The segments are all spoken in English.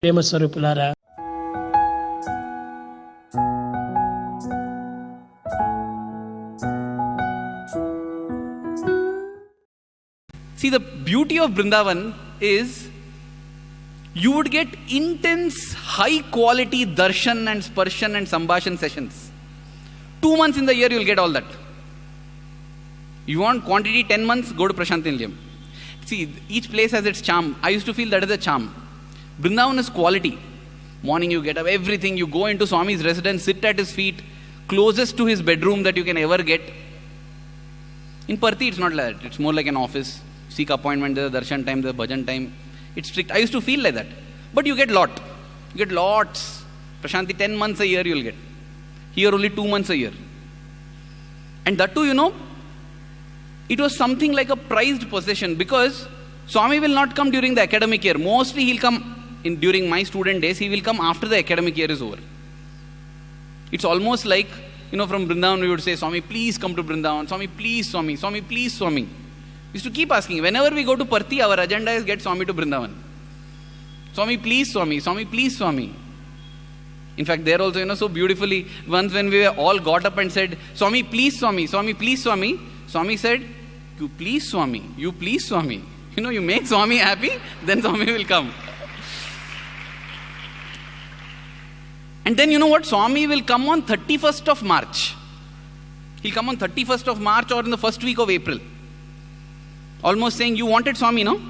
ప్రేమ స్వరూపులారా, see, the beauty of Vrindavan is you would get intense, high quality darshan and sparshan and sambhashan sessions. 2 months in the year, you'll get all that. You want quantity 10 months, go to Prashanti Nilayam. See, each place has its charm. I used to feel that is a charm. Vrindavan is quality. Morning you get up, everything, you go into Swami's residence, sit at his feet, closest to his bedroom that you can ever get. In Parthi, it's not like that. It's more like an office. Seek appointment, there's a darshan time, there's a bhajan time. It's strict. I used to feel like that. But you get lot. You get lots. Prashanti, 10 months a year you'll get. Here only 2 months a year. And that too, it was something like a prized possession, because Swami will not come during the academic year. Mostly he'll come during my student days, he will come after the academic year is over. It's almost like, from Vrindavan we would say, Swami, please come to Vrindavan. Swami, please, Swami. Swami, please, Swami. We used to keep asking. Whenever we go to Parthi, our agenda is get Swami to Vrindavan. Swami, please, Swami. Swami, please, Swami. In fact, there also, so beautifully, once when we all got up and said, Swami, please, Swami. Swami, please, Swami. Swami said, you please, Swami. You please, Swami. You make Swami happy, then Swami will come. And then what? Swami will come on 31st of March. He'll come on 31st of March or in the first week of April. Almost saying, you wanted Swami, no?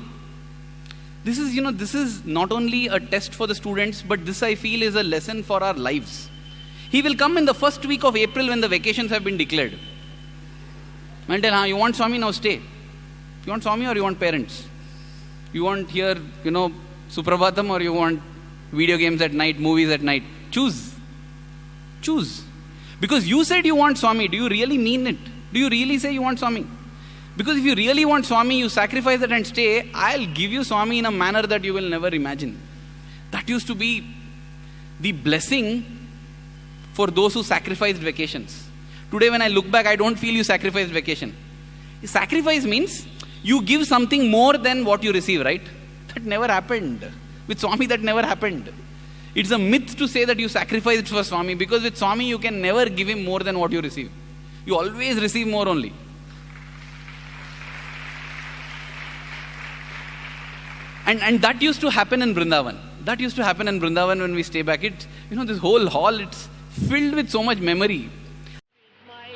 This is not only a test for the students, but this I feel is a lesson for our lives. He will come in the first week of April when the vacations have been declared. And tell, you want Swami, now stay. You want Swami or you want parents? You want here, Suprabhatam, or you want video games at night, movies at night? Choose. Choose. Because you said you want Swami, do you really mean it? Do you really say you want Swami? Because if you really want Swami, you sacrifice it and stay, I'll give you Swami in a manner that you will never imagine. That used to be the blessing for those who sacrificed vacations. Today when I look back, I don't feel you sacrificed vacation. Sacrifice means you give something more than what you receive, right? That never happened. With Swami, that never happened. It's a myth to say that you sacrificed for Swami, because with Swami, you can never give him more than what you receive. You always receive more only. And that used to happen in Vrindavan. That used to happen in Vrindavan when we stay back. This whole hall, it's filled with so much memory. My